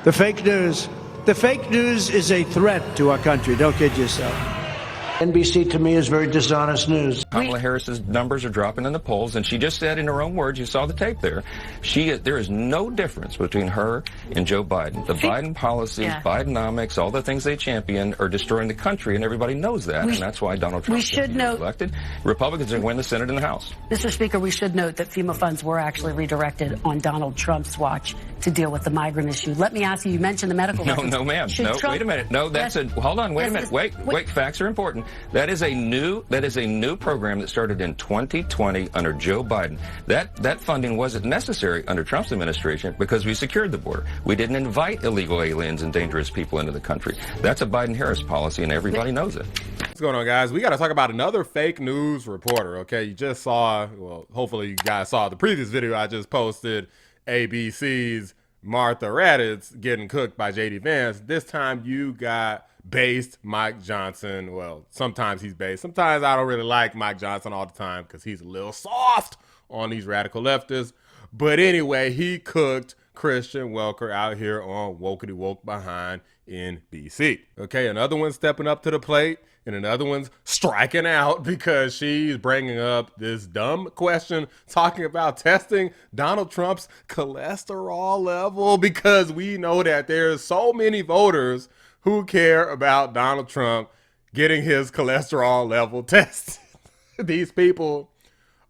The fake news. The fake news is a threat to our country. Don't kid yourself. NBC to me is very dishonest news. Kamala Harris's numbers are dropping in the polls, and she just said in her own words, you saw the tape there, there is no difference between her and Joe Biden. The Biden policies, Bidenomics, all the things they champion are destroying the country, and everybody knows that, and that's why Donald Trump is elected. Republicans are going to win the Senate and the House. Mr. Speaker, we should note that FEMA funds were actually redirected on Donald Trump's watch to deal with the migrant issue. Let me ask you, you mentioned the medical records. No, ma'am. No, wait a minute. No, that's hold on, wait a minute. Wait, facts are important. That is a new program that started in 2020 under Joe Biden. That funding wasn't necessary under Trump's administration because we secured the border. We didn't invite illegal aliens and dangerous people into the country. That's a Biden-Harris policy, and everybody knows it. What's going on, guys? We got to talk about another fake news reporter, okay? You just saw, well, hopefully you guys saw the previous video I just posted, ABC's Martha Raddatz getting cooked by J.D. Vance. This time you got based Mike Johnson. Well, sometimes he's based. Sometimes I don't really like Mike Johnson all the time because he's a little soft on these radical leftists. But anyway, he cooked Kristen Welker out here on Wokety Woke behind NBC. Okay, another one stepping up to the plate and another one's striking out because she's bringing up this dumb question talking about testing Donald Trump's cholesterol level, because we know that there's so many voters who care about Donald Trump getting his cholesterol level tested. These people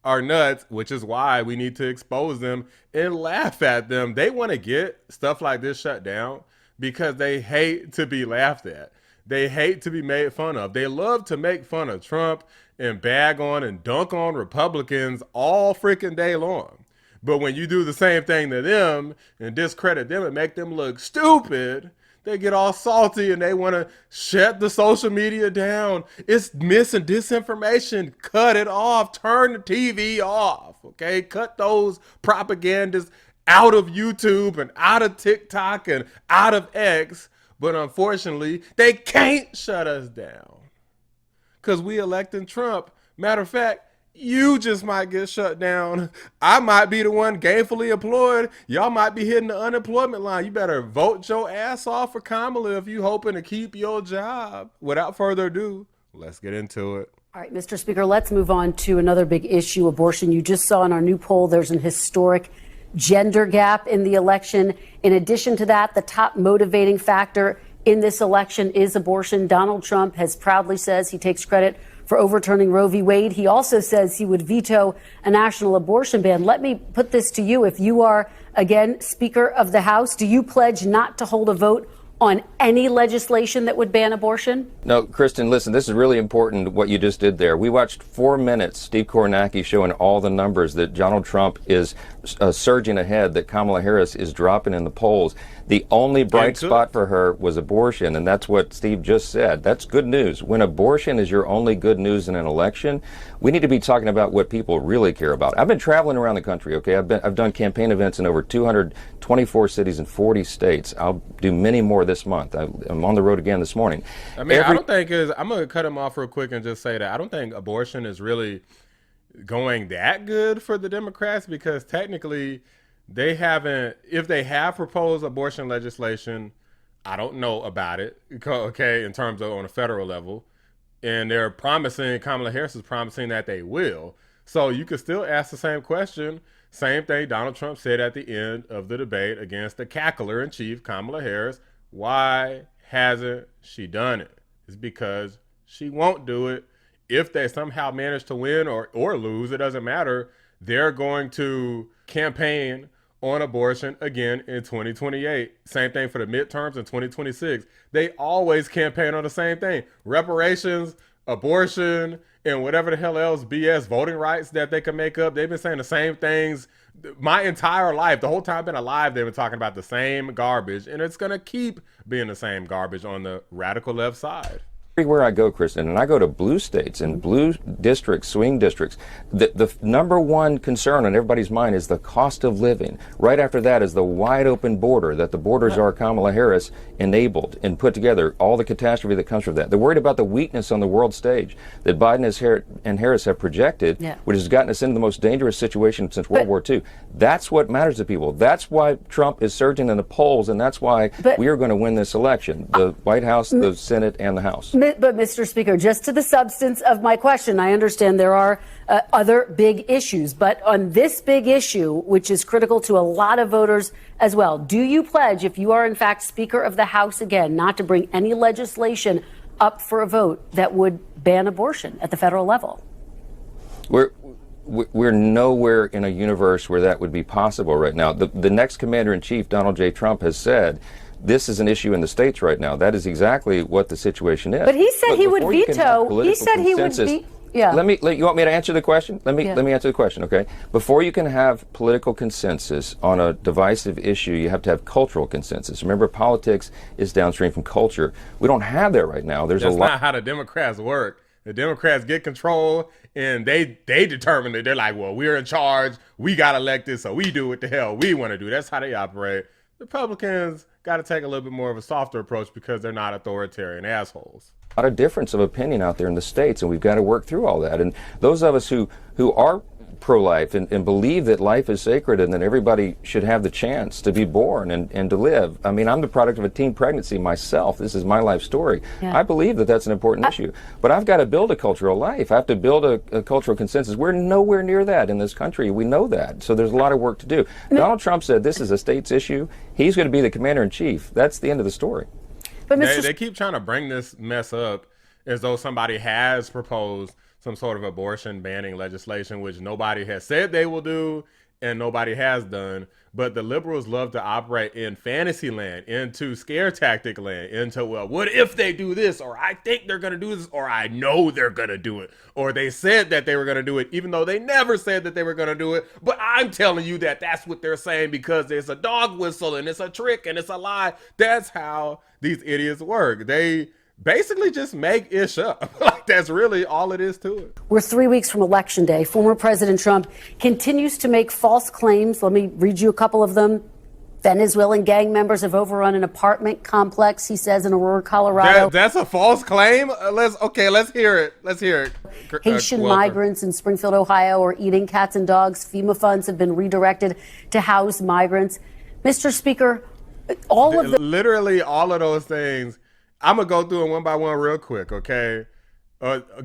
are nuts, which is why we need to expose them and laugh at them. They want to get stuff like this shut down because they hate to be laughed at. They hate to be made fun of. They love to make fun of Trump and bag on and dunk on Republicans all freaking day long. But when you do the same thing to them and discredit them and make them look stupid, they get all salty and they want to shut the social media down. It's mis and disinformation. Cut it off. Turn the TV off. Okay? Cut those propagandas out of YouTube and out of TikTok and out of X. But unfortunately, they can't shut us down because we electing Trump. Matter of fact, you just might get shut down. I might be the one gainfully employed. Y'all might be hitting the unemployment line. You better vote your ass off for Kamala if you hoping to keep your job. Without further ado, let's get into it. All right, Mr. Speaker, let's move on to another big issue, abortion. You just saw in our new poll, there's an historic gender gap in the election. In addition to that, the top motivating factor in this election is abortion. Donald Trump has proudly says he takes credit for overturning Roe v. Wade. He also says he would veto a national abortion ban. Let me put this to you. If you are, again, Speaker of the House, do you pledge not to hold a vote on any legislation that would ban abortion? No, Kristen, listen, this is really important what you just did there. We watched 4 minutes, Steve Kornacki showing all the numbers that Donald Trump is surging ahead, that Kamala Harris is dropping in the polls. The only bright spot for her was abortion, and that's what Steve just said. That's good news. When abortion is your only good news in an election, we need to be talking about what people really care about. I've been traveling around the country, okay? I've done campaign events in over 224 cities in 40 states. I'll do many more this month. I'm on the road again this morning. I mean, I don't think I'm going to cut him off real quick and just say that I don't think abortion is really going that good for the Democrats, because technically they haven't, if they have proposed abortion legislation, I don't know about it, okay, in terms of on a federal level. And they're promising, Kamala Harris is promising that they will. So you could still ask the same question. Same thing Donald Trump said at the end of the debate against the cackler in chief, Kamala Harris. Why hasn't she done it? It's because she won't do it. If they somehow manage to win or lose, it doesn't matter. They're going to campaign on abortion again in 2028. Same thing for the midterms in 2026. They always campaign on the same thing. Reparations, abortion, and whatever the hell else BS voting rights that they can make up. They've been saying the same things my entire life. The whole time I've been alive, they've been talking about the same garbage, and it's going to keep being the same garbage on the radical left side. Everywhere I go, Kristen, and I go to blue states and blue districts, swing districts, the number one concern on everybody's mind is the cost of living. Right after that is the wide open border, that the borders are Kamala Harris enabled and put together, all the catastrophe that comes from that. They're worried about the weakness on the world stage that Biden and Harris have projected, which has gotten us into the most dangerous situation since World War II. That's what matters to people. That's why Trump is surging in the polls, and that's why we are going to win this election, the White House, the Senate, and the House. But, Mr. Speaker, just to the substance of my question, I understand there are other big issues, but on this big issue, which is critical to a lot of voters as well, do you pledge, if you are in fact Speaker of the House again, not to bring any legislation up for a vote that would ban abortion at the federal level? We're nowhere in a universe where that would be possible right now. The next Commander-in-Chief, Donald J. Trump, has said this is an issue in the states right now. That is exactly what the situation is. But he said he would veto. He said he would veto. Yeah. You want me to answer the question? Let me answer the question, okay? Before you can have political consensus on a divisive issue, you have to have cultural consensus. Remember, politics is downstream from culture. We don't have that right now. That's not how the Democrats work. The Democrats get control, and they determine it. They're like, well, we're in charge. We got elected, so we do what the hell we want to do. That's how they operate. Republicans got to take a little bit more of a softer approach because they're not authoritarian assholes. A lot of difference of opinion out there in the states, and we've got to work through all that. And those of us who are pro-life and believe that life is sacred and that everybody should have the chance to be born and to live. I mean, I'm the product of a teen pregnancy myself. This is my life story. I believe that that's an important issue. But I've got to build a cultural life. I have to build a cultural consensus. We're nowhere near that in this country. We know that. So there's a lot of work to do. Donald Trump said this is a state's issue. He's going to be the commander-in-chief. That's the end of the story. But they keep trying to bring this mess up as though somebody has proposed some sort of abortion banning legislation, which nobody has said they will do and nobody has done. But the liberals love to operate in fantasy land, into scare tactic land, into, well, what if they do this? Or I think they're going to do this, or I know they're going to do it. Or they said that they were going to do it, even though they never said that they were going to do it. But I'm telling you that that's what they're saying because there's a dog whistle and it's a trick and it's a lie. That's how these idiots work. They basically just make ish up. Like, that's really all it is to it. We're 3 weeks from Election Day. Former President Trump continues to make false claims. Let me read you a couple of them. Venezuelan gang members have overrun an apartment complex, he says, in Aurora, Colorado. That's a false claim? Let's hear it. Let's hear it. Haitian migrants in Springfield, Ohio are eating cats and dogs. FEMA funds have been redirected to house migrants. Mr. Speaker, literally all of those things. I'm going to go through them one by one real quick, okay?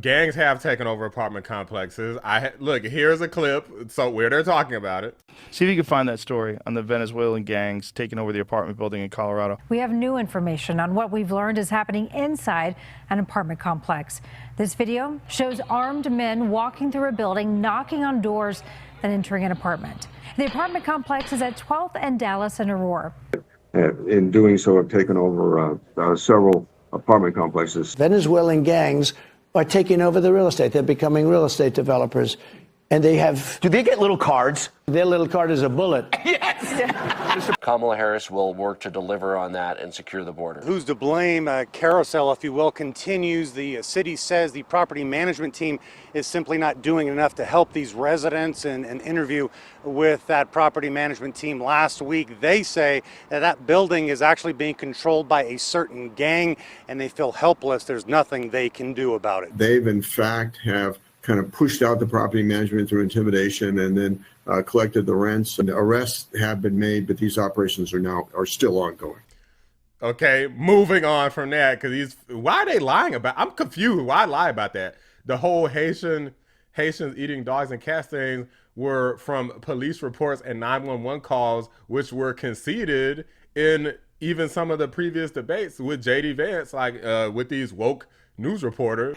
Gangs have taken over apartment complexes. Look, here's a clip where they're talking about it. See if you can find that story on the Venezuelan gangs taking over the apartment building in Colorado. We have new information on what we've learned is happening inside an apartment complex. This video shows armed men walking through a building, knocking on doors, then entering an apartment. The apartment complex is at 12th and Dallas and Aurora. In doing so, have taken over several apartment complexes. Venezuelan gangs are taking over the real estate. They're becoming real estate developers. And they have... Do they get little cards? Their little card is a bullet. Yes! Kamala Harris will work to deliver on that and secure the border. Who's to blame? Carousel, if you will, continues. The city says the property management team is simply not doing enough to help these residents. In an interview with that property management team last week, they say that building is actually being controlled by a certain gang, and they feel helpless. There's nothing they can do about it. They've, in fact, have kind of pushed out the property management through intimidation and then collected the rents. And arrests have been made, but these operations are still ongoing. Okay, moving on from that, because why are they lying about? I'm confused. Why lie about that? The whole Haitians eating dogs and cats things were from police reports and 911 calls, which were conceded in even some of the previous debates with J.D. Vance, like with these woke news reporters.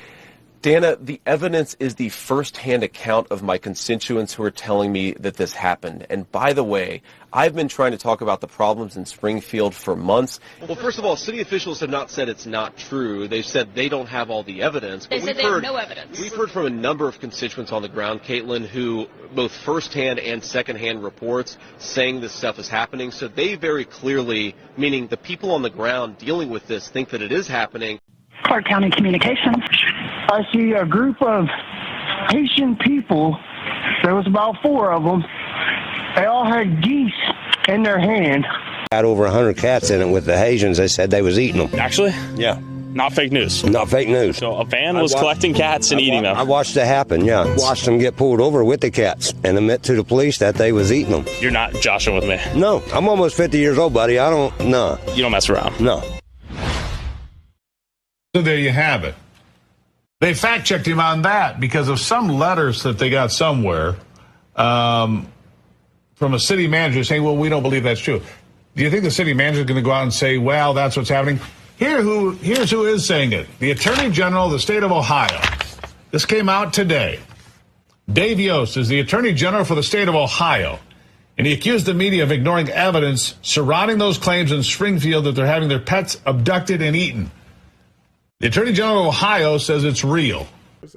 Dana, the evidence is the first-hand account of my constituents who are telling me that this happened. And by the way, I've been trying to talk about the problems in Springfield for months. Well, first of all, city officials have not said it's not true. They've said they don't have all the evidence. They said they have no evidence. We've heard from a number of constituents on the ground, Caitlin, who both first-hand and second-hand reports saying this stuff is happening. So they very clearly, meaning the people on the ground dealing with this, think that it is happening. Clark County Communications. I see a group of Haitian people. There was about 4 of them. They all had geese in their hand. Had over 100 cats in it with the Haitians. They said they was eating them. Actually? Yeah. Not fake news. Not fake news. So a van was collecting cats and eating them. I watched it happen, yeah. Watched them get pulled over with the cats and admit to the police that they was eating them. You're not joshing with me. No, I'm almost 50 years old, buddy. No. You don't mess around. No. So there you have it. They fact-checked him on that because of some letters that they got somewhere from a city manager saying, well, we don't believe that's true. Do you think the city manager is going to go out and say, well, that's what's happening? Here's who is saying it. The Attorney General of the state of Ohio. This came out today. Dave Yost is the Attorney General for the state of Ohio, and he accused the media of ignoring evidence surrounding those claims in Springfield that they're having their pets abducted and eaten. The Attorney General of Ohio says it's real.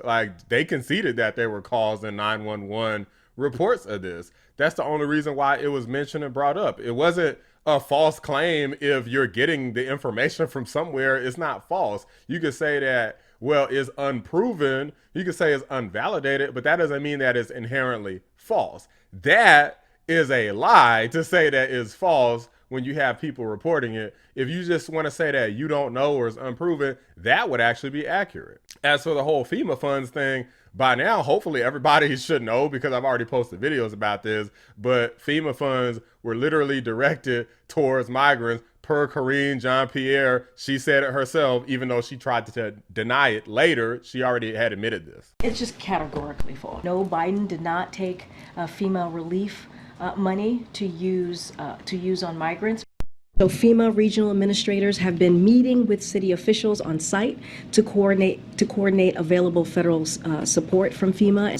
Like, they conceded that there were calls and 911 reports of this. That's the only reason why it was mentioned and brought up. It wasn't a false claim. If you're getting the information from somewhere, it's not false. You could say that, well, it's unproven. You could say it's unvalidated, but that doesn't mean that it's inherently false. That is a lie to say that it's false when you have people reporting it. If you just want to say that you don't know or it's unproven, that would actually be accurate. As for the whole FEMA funds thing, by now, hopefully everybody should know because I've already posted videos about this, but FEMA funds were literally directed towards migrants per Karine Jean-Pierre. She said it herself, even though she tried to deny it later. She already had admitted this. It's just categorically false. No, Biden did not take FEMA relief money to use on migrants. So FEMA regional administrators have been meeting with city officials on site to coordinate available federal support from FEMA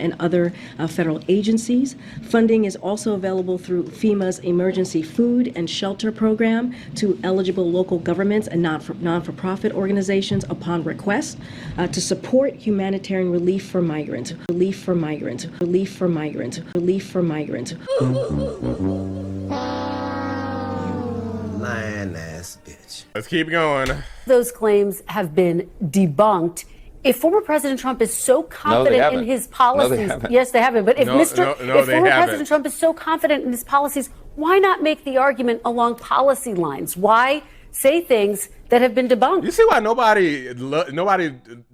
and other federal agencies. Funding is also available through FEMA's emergency food and shelter program to eligible local governments and non-for-profit organizations upon request to support humanitarian relief for migrants. Lying ass bitch. Let's keep going. Those claims have been debunked. If former President Trump is so confident in his policies, yes, they haven't. But if former President Trump is so confident in his policies, why not make the argument along policy lines? Why say things that have been debunked? You see why nobody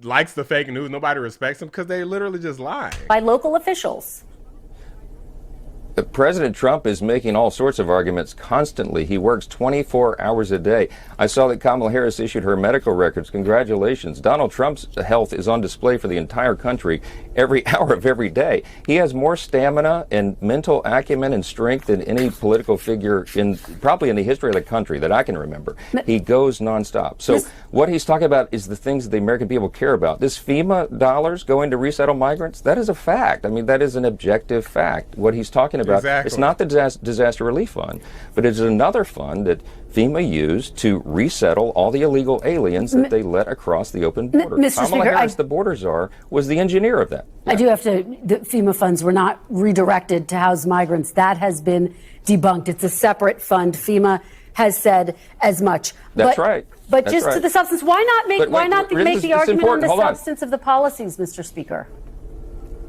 likes the fake news? Nobody respects them because they literally just lie. By local officials. President Trump is making all sorts of arguments constantly. He works 24 hours a day. I saw that Kamala Harris issued her medical records. Congratulations. Donald Trump's health is on display for the entire country every hour of every day. He has more stamina and mental acumen and strength than any political figure probably in the history of the country that I can remember. He goes nonstop. So what he's talking about is the things that the American people care about. This FEMA dollars going to resettle migrants, that is a fact. I mean, that is an objective fact. What he's talking about, it's not the disaster relief fund, but it's another fund that FEMA used to resettle all the illegal aliens that they let across the open border. Kamala Harris, the border czar, was the engineer of that. I do have to, the FEMA funds were not redirected to house migrants. That has been debunked. It's a separate fund. FEMA has said as much. That's right. But to the substance, why not make the argument on the substance of the policies, Mr. Speaker?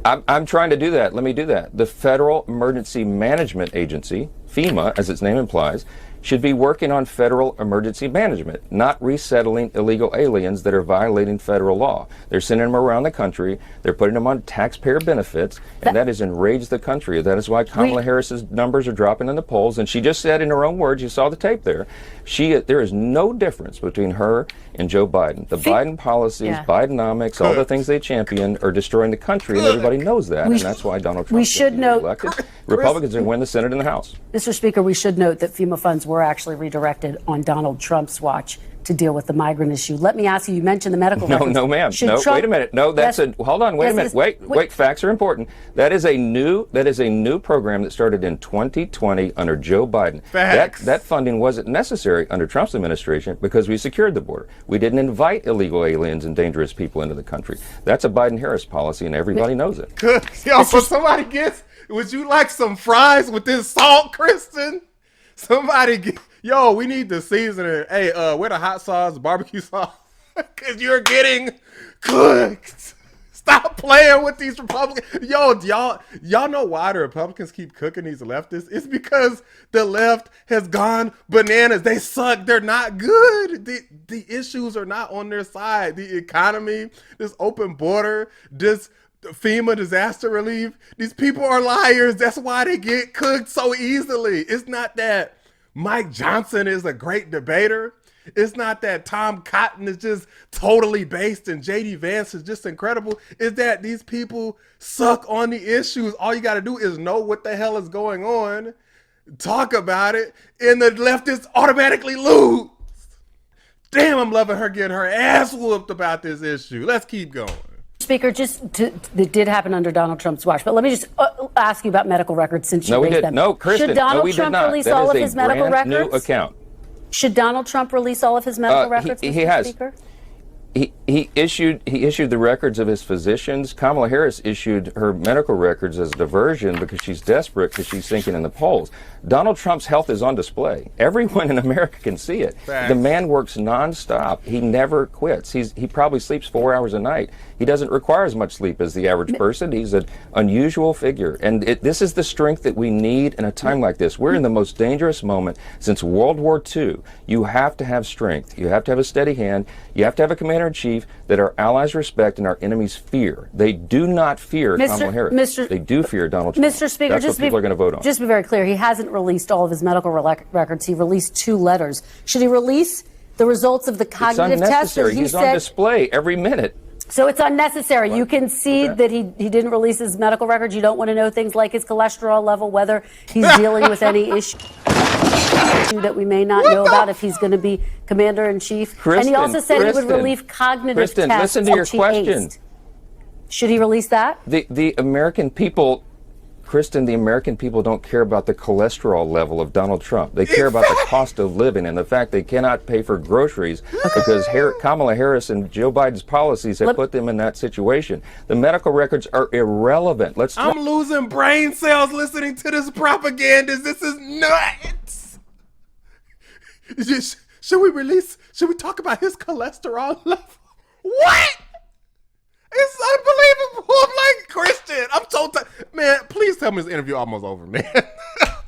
I'm trying to do that. Let me do that. The Federal Emergency Management Agency, FEMA, as its name implies, should be working on federal emergency management, not resettling illegal aliens that are violating federal law. They're sending them around the country. They're putting them on taxpayer benefits, and that has enraged the country. That is why Kamala Harris's numbers are dropping in the polls. And she just said in her own words, you saw the tape there, there is no difference between her and Joe Biden. The Biden policies, Bidenomics, all the things they champion are destroying the country, and everybody knows that, and that's why Donald Trump is elected. Republicans are going to win the Senate and the House. Mr. Speaker, we should note that FEMA funds were actually redirected on Donald Trump's watch to deal with the migrant issue. Let me ask you, you mentioned the medical records. No, ma'am. Wait a minute. No, that's hold on, wait a minute. Wait, facts are important. That is a new program that started in 2020 under Joe Biden. Facts. That funding wasn't necessary under Trump's administration because we secured the border. We didn't invite illegal aliens and dangerous people into the country. That's a Biden-Harris policy, and everybody knows it. Yo, so somebody would you like some fries with this salt, Kristen? Yo, we need the seasoning. Hey, where the hot sauce, barbecue sauce? Because you're getting cooked. Stop playing with these Republicans. Yo, y'all know why the Republicans keep cooking these leftists? It's because the left has gone bananas. They suck. They're not good. The issues are not on their side. The economy, this open border, this FEMA disaster relief. These people are liars. That's why they get cooked so easily. It's not that Mike Johnson is a great debater. It's not that Tom Cotton is just totally based and J.D. Vance is just incredible. It's that these people suck on the issues. All you got to do is know what the hell is going on, talk about it, and the leftists automatically lose. Damn, I'm loving her getting her ass whooped about this issue. Let's keep going. Speaker, it did happen under Donald Trump's watch, but let me just ask you about medical records since you raised them. No, Kristen, should Donald we Trump did not. release That all is of his a medical brand records? new account. Should Donald Trump release all of his medical records, he Mr. has. Speaker? He issued the records of his physicians. Kamala Harris issued her medical records as diversion because she's desperate because she's sinking in the polls. Donald Trump's health is on display. Everyone in America can see it. Facts. The man works nonstop. He never quits. He probably sleeps 4 hours a night. He doesn't require as much sleep as the average person. He's an unusual figure. And this is the strength that we need in a time like this. We're in the most dangerous moment since World War II. You have to have strength. You have to have a steady hand. You have to have a commander-in-chief that our allies respect and our enemies fear. They do not fear Kamala Harris. They do fear Donald Trump. Mr. Speaker, that's what people are going to vote on. Just to be very clear, he hasn't released all of his medical records. He released 2 letters. Should he release the results of the cognitive test? It's unnecessary. He's on display every minute. So it's unnecessary. You concede that he didn't release his medical records. You don't want to know things like his cholesterol level, whether he's dealing with any issue that we may not know about if he's going to be commander-in-chief. And he also said he would release cognitive tests. Listen to your question. Should he release that? The American people, Kristen, the American people don't care about the cholesterol level of Donald Trump. They care about the cost of living and the fact they cannot pay for groceries because Kamala Harris and Joe Biden's policies have put them in that situation. The medical records are irrelevant. I'm losing brain cells listening to this propaganda. This is nuts. Should we talk about his cholesterol level? What? It's unbelievable. I'm like, Kristen, I'm so man, please tell me this interview almost over, man.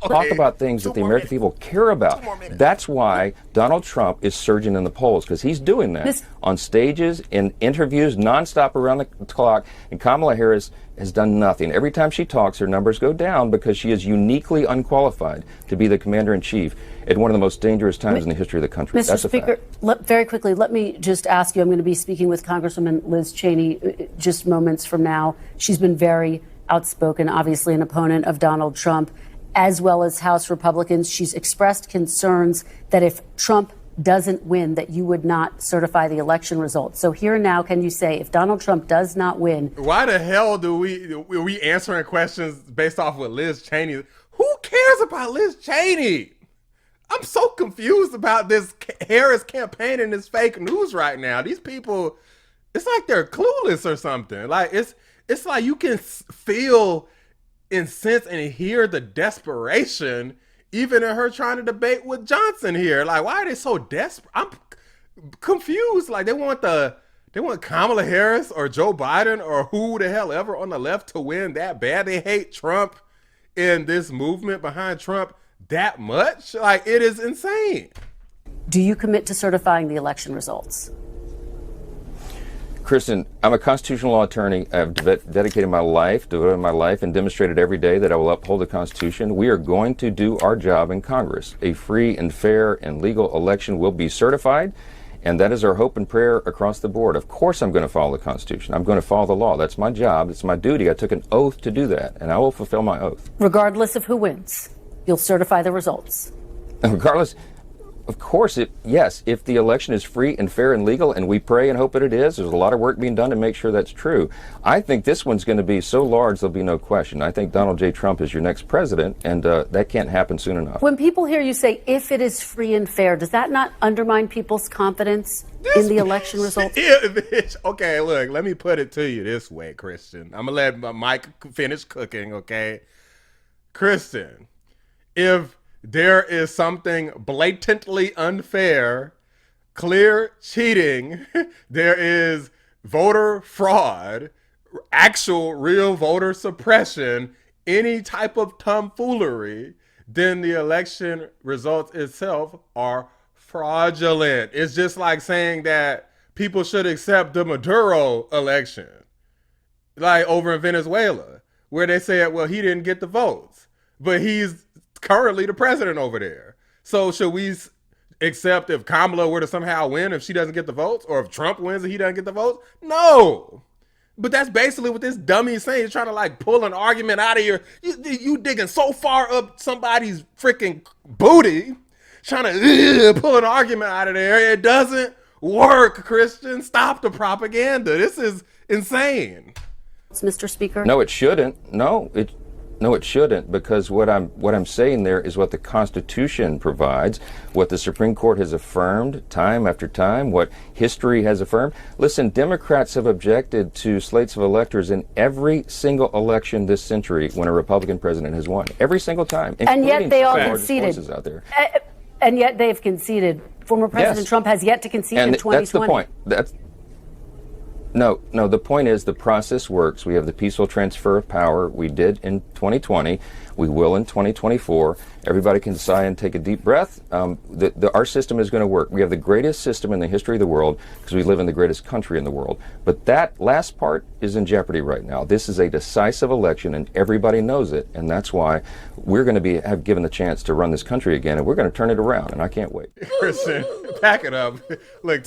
Talk about things that the American people care about. That's why Donald Trump is surging in the polls, because he's doing that on stages, in interviews, nonstop around the clock, and Kamala Harris has done nothing. Every time she talks, her numbers go down because she is uniquely unqualified to be the commander-in-chief at one of the most dangerous times in the history of the country. Mr. Speaker, very quickly, let me just ask you, I'm going to be speaking with Congresswoman Liz Cheney just moments from now. She's been very outspoken, obviously an opponent of Donald Trump, as well as House Republicans. She's expressed concerns that if Trump doesn't win, that you would not certify the election results. So here and now, can you say, if Donald Trump does not win... Why the hell are we answering questions based off what Liz Cheney... Who cares about Liz Cheney? I'm so confused about this Harris campaign and this fake news right now. These people, it's like they're clueless or something. Like it's like you can feel and sense and hear the desperation even in her trying to debate with Johnson here. Like, why are they so desperate? I'm confused. Like they want Kamala Harris or Joe Biden or who the hell ever on the left to win that bad. They hate Trump and this movement behind Trump that much. Like, it is insane. Do you commit to certifying the election results? Kristen, I'm a constitutional law attorney. I've dedicated my life, and demonstrated every day that I will uphold the Constitution. We are going to do our job in Congress. A free and fair and legal election will be certified, and that is our hope and prayer across the board. Of course I'm going to follow the Constitution. I'm going to follow the law. That's my job. It's my duty. I took an oath to do that, and I will fulfill my oath. Regardless of who wins, you'll certify the results. Regardless, of course, yes, if the election is free and fair and legal, and we pray and hope that it is, there's a lot of work being done to make sure that's true. I think this one's going to be so large, there'll be no question. I think Donald J. Trump is your next president, and that can't happen soon enough. When people hear you say, if it is free and fair, does that not undermine people's confidence in the election results? Okay, look, let me put it to you this way, Kristen. I'm going to let Mike finish cooking, okay? Kristen, if there is something blatantly unfair, clear cheating, there is voter fraud, actual real voter suppression, any type of tomfoolery, then the election results itself are fraudulent. It's just like saying that people should accept the Maduro election, like over in Venezuela, where they said, well, he didn't get the votes, but he's currently the president over there. So should we accept if Kamala were to somehow win if she doesn't get the votes, or if Trump wins and he doesn't get the votes? No. But that's basically what this dummy is saying. He's trying to like pull an argument out of your, you digging so far up somebody's freaking booty, trying to pull an argument out of there. It doesn't work, Kristen. Stop the propaganda. This is insane. Mr. Speaker? No, it shouldn't. No, it shouldn't, because what I'm saying there is what the Constitution provides, what the Supreme Court has affirmed time after time, what history has affirmed. Listen, Democrats have objected to slates of electors in every single election this century when a Republican president has won. Every single time. And yet they all conceded. Out there. And yet they've conceded. Former President Trump has yet to concede in 2020. That's the point. No, the point is the process works. We have the peaceful transfer of power. We did in 2020. We will in 2024. Everybody can sigh and take a deep breath. Our system is going to work. We have the greatest system in the history of the world because we live in the greatest country in the world. But that last part is in jeopardy right now. This is a decisive election, and everybody knows it. And that's why we're going to have given the chance to run this country again, and we're going to turn it around. And I can't wait. Kristen, pack it up. Look,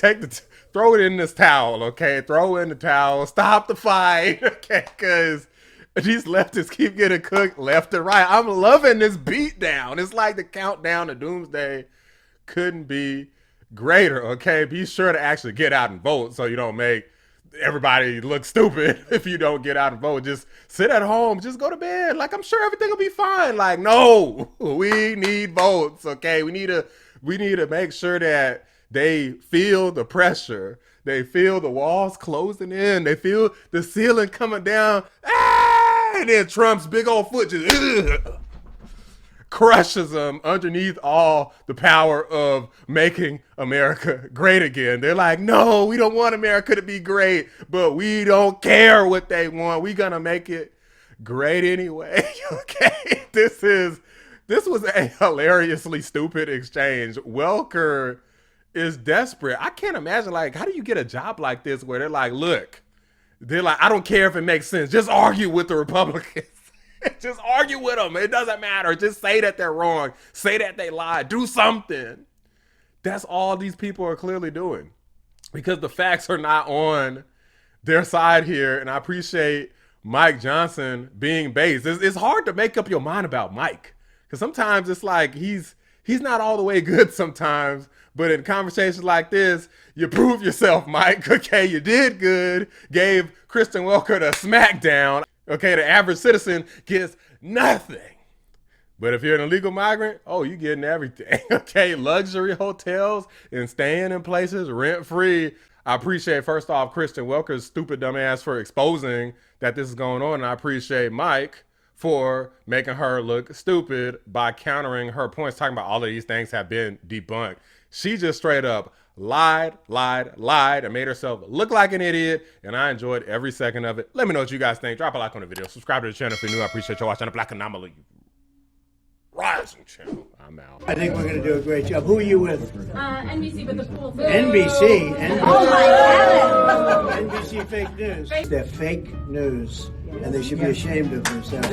throw it in this towel, okay? Throw in the towel. Stop the fight, okay? Because these leftists keep getting cooked left and right. I'm loving this beat down. It's like the countdown to doomsday couldn't be greater, okay? Be sure to actually get out and vote so you don't make everybody look stupid if you don't get out and vote. Just sit at home. Just go to bed. Like, I'm sure everything will be fine. Like, no, we need votes, okay? We need to make sure that they feel the pressure. They feel the walls closing in. They feel the ceiling coming down. And then Trump's big old foot just crushes them underneath all the power of making America great again. They're like, no, we don't want America to be great, but we don't care what they want. We're going to make it great anyway. Okay. This was a hilariously stupid exchange. Welker is desperate. I can't imagine, like, how do you get a job like this where they're like, look, I don't care if it makes sense. Just argue with the Republicans. Just argue with them. It doesn't matter. Just say that they're wrong. Say that they lied. Do something. That's all these people are clearly doing because the facts are not on their side here. And I appreciate Mike Johnson being based. It's hard to make up your mind about Mike because sometimes it's like he's not all the way good sometimes. But in conversations like this, you prove yourself, Mike. Okay, you did good. Gave Kristen Welker the smackdown. Okay, the average citizen gets nothing. But if you're an illegal migrant, oh, you're getting everything. Okay, luxury hotels and staying in places rent-free. I appreciate, first off, Kristen Welker's stupid dumb ass for exposing that this is going on. And I appreciate Mike for making her look stupid by countering her points, talking about all of these things have been debunked. She just straight up lied, and made herself look like an idiot, and I enjoyed every second of it. Let me know what you guys think. Drop a like on the video. Subscribe to the channel if you're new. I appreciate you watching the Black Anomaly Rising channel. I'm out. I think we're going to do a great job. Who are you with? NBC with the pool. NBC? Oh my God! NBC fake news. They're fake news, and they should be ashamed of themselves.